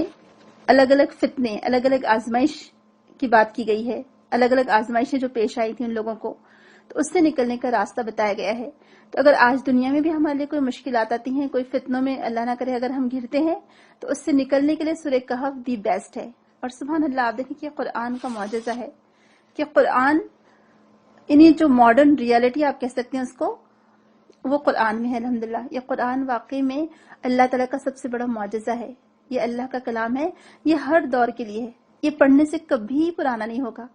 الگ الگ فتنے، الگ الگ آزمائش کی بات کی گئی ہے. الگ الگ آزمائشیں جو پیش آئی تھی ان لوگوں کو، تو اس سے نکلنے کا راستہ بتایا گیا ہے. تو اگر آج دنیا میں بھی ہمارے لیے کوئی مشکلات آتی ہیں، کوئی فتنوں میں اللہ نہ کرے اگر ہم گرتے ہیں تو اس سے نکلنے کے لیے سورہ کہف دی بیسٹ ہے. اور سبحان اللہ، آپ دیکھیں کہ قرآن کا معجزہ ہے کہ قرآن انہیں جو ماڈرن ریالٹی آپ کہہ سکتے ہیں اس کو، وہ قرآن میں ہے. الحمدللہ یہ قرآن واقعی میں اللہ تعالیٰ کا سب سے بڑا معجزہ ہے. یہ اللہ کا کلام ہے، یہ ہر دور کے لیے ہے، یہ پڑھنے سے کبھی پرانا نہیں ہوگا.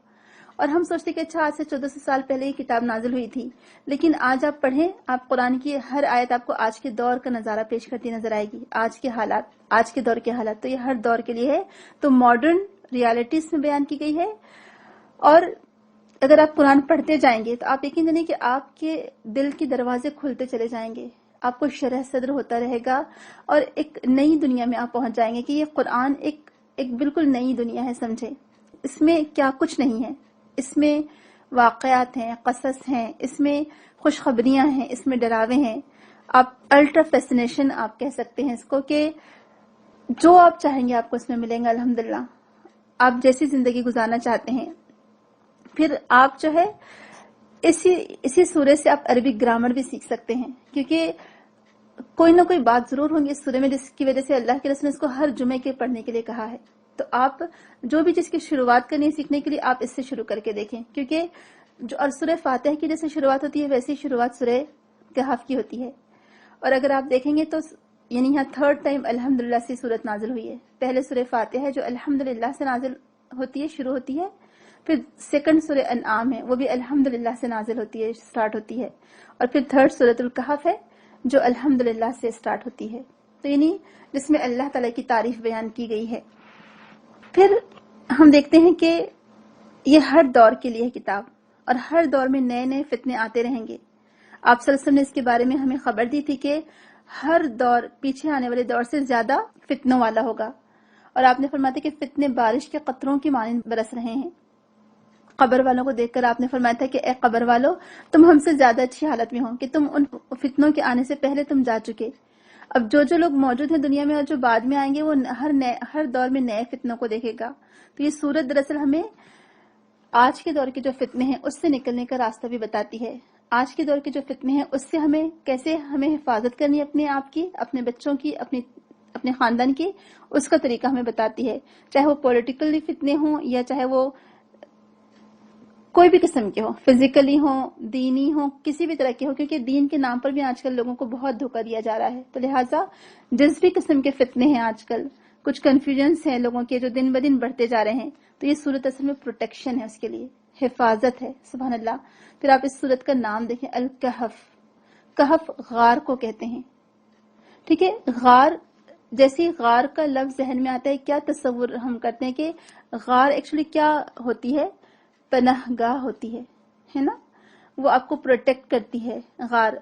اور ہم سوچتے کہ اچھا آج سے 1400 سال پہلے یہ کتاب نازل ہوئی تھی، لیکن آج آپ پڑھیں، آپ قرآن کی ہر آیت آپ کو آج کے دور کا نظارہ پیش کرتی نظر آئے گی. آج کے حالات، آج کے دور کے حالات، تو یہ ہر دور کے لیے ہے. تو ماڈرن ریالٹیز میں بیان کی گئی ہے. اور اگر آپ قرآن پڑھتے جائیں گے تو آپ یقین جانیں کہ آپ کے دل کے دروازے کھلتے چلے جائیں گے، آپ کو شرح صدر ہوتا رہے گا اور ایک نئی دنیا میں آپ پہنچ جائیں گے کہ یہ قرآن ایک بالکل نئی دنیا ہے. سمجھے اس میں کیا کچھ نہیں ہے. اس میں واقعات ہیں، قصص ہیں، اس میں خوشخبریاں ہیں، اس میں ڈراوے ہیں. آپ الٹرا فیسنیشن آپ کہہ سکتے ہیں اس کو، کہ جو آپ چاہیں گے آپ کو اس میں ملیں گا. الحمدللہ آپ جیسی زندگی گزارنا چاہتے ہیں. پھر آپ جو ہے اسی سورے سے آپ عربک گرامر بھی سیکھ سکتے ہیں، کیونکہ کوئی نہ کوئی بات ضرور ہوگی اس سورے میں جس کی وجہ سے اللہ کے رسول نے اس کو ہر جمعے کے پڑھنے کے لیے کہا ہے. تو آپ جو بھی چیز کی شروعات کرنی ہے سیکھنے کے لیے آپ اس سے شروع کر کے دیکھیں، کیونکہ جو اور سورہ فاتحہ کی جیسے شروعات ہوتی ہے ویسی شروعات سورہ کہف کی ہوتی ہے. اور اگر آپ دیکھیں گے تو یعنی یہاں 3rd ٹائم الحمدللہ سے صورت نازل ہوئی ہے. پہلے سورہ فاتحہ ہے جو الحمدللہ سے نازل ہوتی ہے، شروع ہوتی ہے. پھر 2nd سورہ انعام ہے، وہ بھی الحمدللہ سے نازل ہوتی ہے، سٹارٹ ہوتی ہے. اور پھر 3rd سورۃ الکہف ہے جو الحمدللہ سے سٹارٹ ہوتی ہے. تو یعنی جس میں اللہ تعالیٰ کی تعریف بیان کی گئی ہے. پھر ہم دیکھتے ہیں کہ یہ ہر دور کے لیے کتاب، اور ہر دور میں نئے نئے فتنے آتے رہیں گے. آپ صلی اللہ علیہ وسلم نے اس کے بارے میں ہمیں خبر دی تھی کہ ہر دور پیچھے آنے والے دور سے زیادہ فتنوں والا ہوگا. اور آپ نے فرمایا کہ فتنے بارش کے قطروں کی مانند برس رہے ہیں. قبر والوں کو دیکھ کر آپ نے فرمایا تھا کہ اے قبر والو، تم ہم سے زیادہ اچھی حالت میں ہو کہ تم ان فتنوں کے آنے سے پہلے تم جا چکے. اب جو لوگ موجود ہیں دنیا میں اور جو بعد میں آئیں گے وہ ہر دور میں نئے فتنوں کو دیکھے گا. تو یہ سورت دراصل ہمیں آج کے دور کے جو فتنے ہیں اس سے نکلنے کا راستہ بھی بتاتی ہے. آج کے دور کے جو فتنے ہیں اس سے ہمیں حفاظت کرنی ہے، اپنے آپ کی، اپنے بچوں کی، اپنے خاندان کی، اس کا طریقہ ہمیں بتاتی ہے. چاہے وہ پولیٹیکلی فتنے ہوں یا چاہے وہ کوئی بھی قسم کے ہوں، فزیکلی ہوں، دینی ہوں، کسی بھی طرح کے ہوں، کیونکہ دین کے نام پر بھی آج کل لوگوں کو بہت دھوکہ دیا جا رہا ہے. تو لہٰذا جس بھی قسم کے فتنے ہیں آج کل، کچھ کنفیوژنس ہیں لوگوں کے جو دن بدن بڑھتے جا رہے ہیں، تو یہ صورت اصل میں پروٹیکشن ہے، اس کے لیے حفاظت ہے. سبحان اللہ. پھر آپ اس صورت کا نام دیکھیں، الکہف. کہف غار کو کہتے ہیں. ٹھیک ہے، غار جیسے غار کا لفظ ذہن میں آتا ہے، کیا تصور ہم کرتے ہیں کہ غار ایکچولی کیا ہوتی ہے؟ پناہ گاہ ہوتی ہے نا، وہ آپ کو پروٹیکٹ کرتی ہے. غار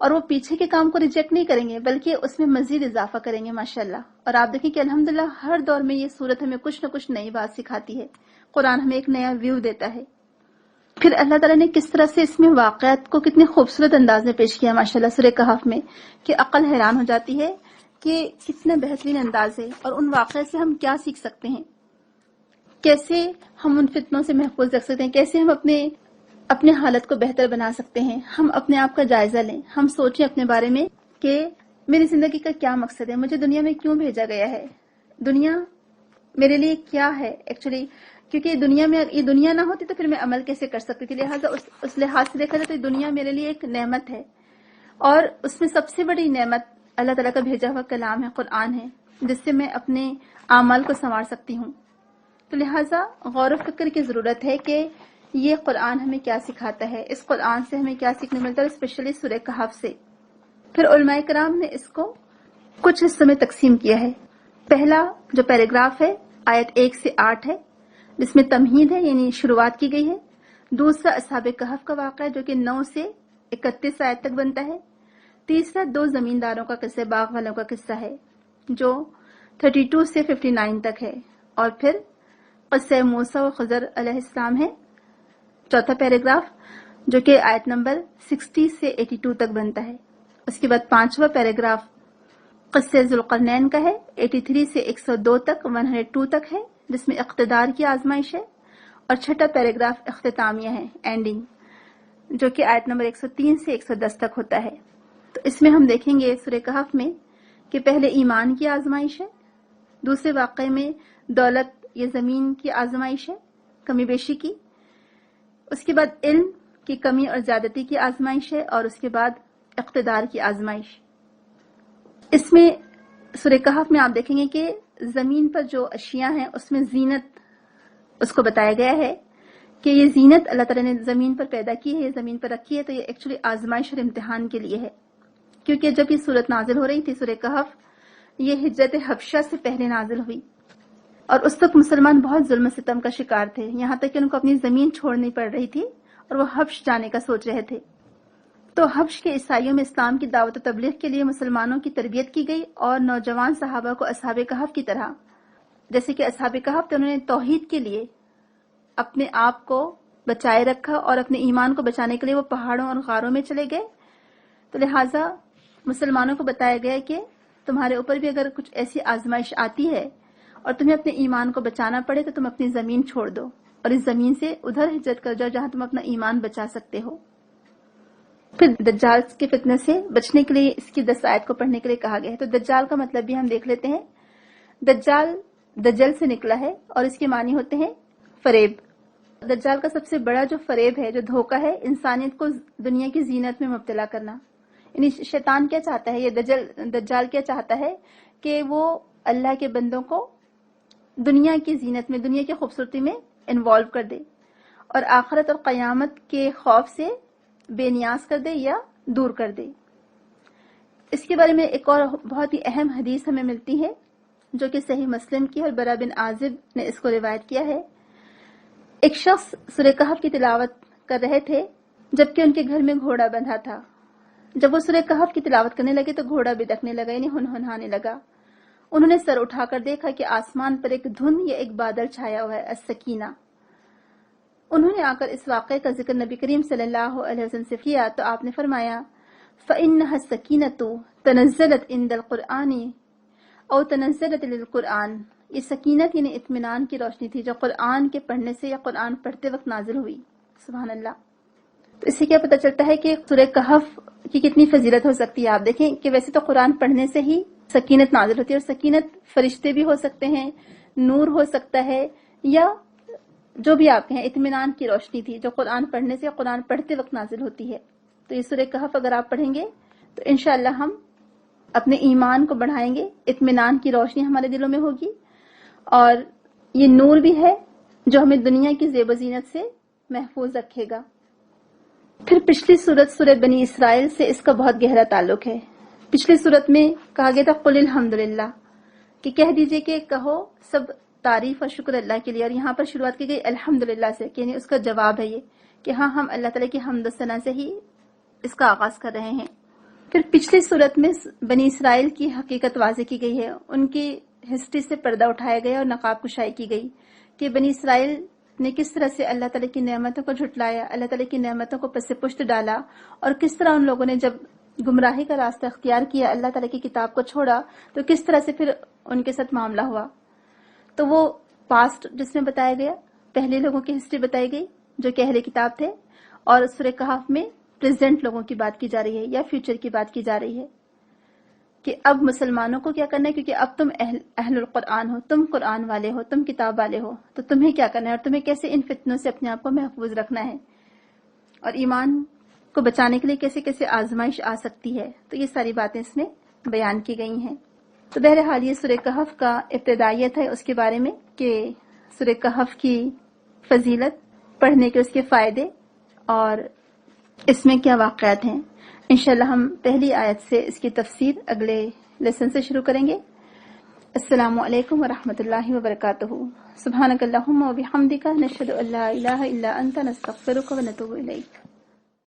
اور وہ پیچھے کے کام کو ریجیکٹ نہیں کریں گے بلکہ اس میں مزید اضافہ کریں گے ماشاءاللہ. اور آپ دیکھیں کہ الحمدللہ ہر دور میں یہ صورت ہمیں کچھ نہ کچھ نئی بات سکھاتی ہے. قرآن ہمیں ایک نیا ویو دیتا ہے. پھر اللہ تعالیٰ نے کس طرح سے اس میں واقعات کو کتنے خوبصورت انداز میں پیش کیا ماشاءاللہ سورہ کہف میں کہ عقل حیران ہو جاتی ہے کہ کتنا بہترین انداز ہے اور ان واقعات سے ہم کیا سیکھ سکتے ہیں، کیسے ہم ان فتنوں سے محفوظ رکھ سکتے ہیں، کیسے ہم اپنے حالت کو بہتر بنا سکتے ہیں. ہم اپنے آپ کا جائزہ لیں، ہم سوچیں اپنے بارے میں کہ میری زندگی کا کیا مقصد ہے، مجھے دنیا میں کیوں بھیجا گیا ہے، دنیا میرے لیے کیا ہے ایکچولی. کیونکہ یہ دنیا نہ ہوتی تو پھر میں عمل کیسے کر سکتی تھی. لہٰذا اس لحاظ سے دیکھا جائے تو یہ دنیا میرے لیے ایک نعمت ہے، اور اس میں سب سے بڑی نعمت اللہ تعالیٰ کا بھیجا ہوا کلام ہے، قرآن ہے، جس سے میں اپنے اعمال کو سنوار سکتی ہوں. تو لہٰذا غور و فکر کی ضرورت ہے کہ یہ قرآن ہمیں کیا سکھاتا ہے، اس قرآن سے ہمیں کیا سیکھنے ملتا ہے، اسپیشلی سورہ کہف سے. پھر علماء کرام نے اس کو کچھ حصوں میں تقسیم کیا ہے. پہلا جو پیراگراف ہے آیت 1 سے 8 ہے، جس میں تمہید ہے یعنی شروعات کی گئی ہے. دوسرا اصحاب کہف کا واقعہ جو کہ 9 سے 31 آیت تک بنتا ہے. تیسرا 2 زمینداروں کا قصہ، باغ والوں کا قصہ ہے جو 32 سے 59 تک ہے. اور پھر قصہ موسیٰ و خضر علیہ السلام ہے، چوتھا پیراگراف جو کہ آیت نمبر 60 سے 82 تک بنتا ہے. اس کے بعد پانچواں پیراگراف قصہ ذوالقرنین کا ہے، 83 سے 102 تک، 102 تک ہے، جس میں اقتدار کی آزمائش ہے. اور چھٹا پیراگراف اختتامیہ ہے، اینڈنگ، جو کہ آیت نمبر 103 سے 110 تک ہوتا ہے. تو اس میں ہم دیکھیں گے سورہ کہف میں کہ پہلے ایمان کی آزمائش ہے، دوسرے واقعے میں دولت یا زمین کی آزمائش ہے، کمی بیشی کی، اس کے بعد علم کی کمی اور زیادتی کی آزمائش ہے، اور اس کے بعد اقتدار کی آزمائش. اس میں سورہ کہف میں آپ دیکھیں گے کہ زمین پر جو اشیاء ہیں اس میں زینت اس کو بتایا گیا ہے کہ یہ زینت اللہ تعالیٰ نے زمین پر پیدا کی ہے، یہ زمین پر رکھی ہے، تو یہ ایکچولی آزمائش اور امتحان کے لیے ہے. کیونکہ جب یہ صورت نازل ہو رہی تھی سورہ کہف، یہ ہجرت حبشہ سے پہلے نازل ہوئی، اور اس وقت مسلمان بہت ظلم و ستم کا شکار تھے، یہاں تک کہ ان کو اپنی زمین چھوڑنی پڑ رہی تھی اور وہ حبش جانے کا سوچ رہے تھے. تو حبش کے عیسائیوں میں اسلام کی دعوت و تبلیغ کے لیے مسلمانوں کی تربیت کی گئی، اور نوجوان صحابہ کو اصحاب کہف کی طرح، جیسے کہ اصحاب کہف تھے، انہوں نے توحید کے لیے اپنے آپ کو بچائے رکھا اور اپنے ایمان کو بچانے کے لیے وہ پہاڑوں اور غاروں میں چلے گئے. تو لہٰذا مسلمانوں کو بتایا گیا کہ تمہارے اوپر بھی اگر کچھ ایسی آزمائش آتی ہے اور تمہیں اپنے ایمان کو بچانا پڑے تو تم اپنی زمین چھوڑ دو اور اس زمین سے ادھر ہجرت کر جاؤ جہاں تم اپنا ایمان بچا سکتے ہو. پھر دجال کے فتنے سے بچنے کے لیے اس کی 10 آیت کو پڑھنے کے لیے کہا گیا ہے. تو دجال کا مطلب بھی ہم دیکھ لیتے ہیں. دجال دجل سے نکلا ہے اور اس کے معنی ہوتے ہیں فریب. دجال کا سب سے بڑا جو فریب ہے، جو دھوکہ ہے، انسانیت کو دنیا کی زینت میں مبتلا کرنا. یعنی شیطان کیا چاہتا ہے، یہ دجال کیا چاہتا ہے کہ وہ اللہ کے بندوں کو دنیا کی زینت میں، دنیا کی خوبصورتی میں انوالو کر دے اور آخرت اور قیامت کے خوف سے بے نیاز کر دے یا دور کر دے. اس کے بارے میں ایک اور بہت ہی اہم حدیث ہمیں ملتی ہے جو کہ صحیح مسلم کی، اور برا بن عازب نے اس کو روایت کیا ہے. ایک شخص سورہ کہف کی تلاوت کر رہے تھے جبکہ ان کے گھر میں گھوڑا بندھا تھا. جب وہ سورہ کہف کی تلاوت کرنے لگے تو گھوڑا بھٹکنے لگا، یعنی ہنہنانے لگا. انہوں نے سر اٹھا کر دیکھا کہ آسمان پر ایک دھند یا ایک بادل چھایا ہوا ہے، السکینہ. انہوں نے آ کر اس واقعے کا ذکر نبی کریم صلی اللہ علیہ وسلم سے کیا تو آپ نے فرمایا فَإِنَّهَا السَّكِينَةُ تَنَزَّلَتْ عِنْدَ الْقُرْآنِ او تنزلت للقرآن. یہ سکینت یعنی اطمینان کی روشنی تھی جو قرآن کے پڑھنے سے یا قرآن پڑھتے وقت نازل ہوئی. سبحان اللہ. تو اس سے کیا پتہ چلتا ہے کہ سورہ کہف کی کتنی فضیلت ہو سکتی ہے. آپ دیکھیں کہ ویسے تو قرآن پڑھنے سے ہی سکینت نازل ہوتی ہے، اور سکینت فرشتے بھی ہو سکتے ہیں، نور ہو سکتا ہے، یا جو بھی آپ کہیں، اطمینان کی روشنی تھی جو قرآن پڑھنے سے یا قرآن پڑھتے وقت نازل ہوتی ہے. تو یہ سورہ کہف اگر آپ پڑھیں گے تو انشاءاللہ ہم اپنے ایمان کو بڑھائیں گے، اطمینان کی روشنی ہمارے دلوں میں ہوگی، اور یہ نور بھی ہے جو ہمیں دنیا کی زیب و زینت سے محفوظ رکھے گا. پھر پچھلی سورت سورہ بنی اسرائیل سے اس کا بہت گہرا تعلق ہے. پچھلی سورت میں کہا گیا تھا قل الحمدللہ، کہ کہہ دیجئے کہ کہو سب تعریف اور شکر اللہ کے لیے، اور یہاں پر شروعات کی گئی الحمدللہ سے، کہ یعنی اس کا جواب ہے یہ کہ ہاں ہم اللہ تعالیٰ کی حمد و ثنا سے ہی اس کا آغاز کر رہے ہیں. پھر پچھلی صورت میں بنی اسرائیل کی حقیقت واضح کی گئی ہے، ان کی ہسٹری سے پردہ اٹھایا گیا اور نقاب کشائی کی گئی کہ بنی اسرائیل نے کس طرح سے اللہ تعالیٰ کی نعمتوں کو جھٹلایا، اللہ تعالیٰ کی نعمتوں کو پس پشت ڈالا، اور کس طرح ان لوگوں نے جب گمراہی کا راستہ اختیار کیا، اللہ تعالیٰ کی کتاب کو چھوڑا، تو کس طرح سے پھر ان کے ساتھ معاملہ ہوا۔ تو وہ پاسٹ جس میں بتایا گیا، پہلے لوگوں کی ہسٹری بتائی گئی جو کہ اہل کتاب تھے، اور سورہ کہف میں پریزنٹ لوگوں کی بات کی جا رہی ہے یا فیوچر کی بات کی جا رہی ہے کہ اب مسلمانوں کو کیا کرنا ہے، کیونکہ اب تم اہل القرآن ہو، تم قرآن والے ہو، تم کتاب والے ہو، تو تمہیں کیا کرنا ہے اور تمہیں کیسے ان فتنوں سے اپنے آپ کو محفوظ رکھنا ہے، اور ایمان کو بچانے کے لیے کیسے کیسے آزمائش آ سکتی ہے۔ تو یہ ساری باتیں اس میں بیان کی گئی ہیں۔ تو بہرحال یہ سورہ کہف کا ابتدائیت ہے اس کے بارے میں کہ سورہ کہف کی فضیلت، پڑھنے کے اس کے فائدے اور اس میں کیا واقعات ہیں۔ انشاءاللہ ہم پہلی آیت سے اس کی تفسیر اگلے لیسن سے شروع کریں گے۔ السلام علیکم ورحمۃ اللہ وبرکاتہ۔ سبحانک اللہم و بحمدک، نشہد ان لا الہ الا انت، نستغفرک و نتوب الیک۔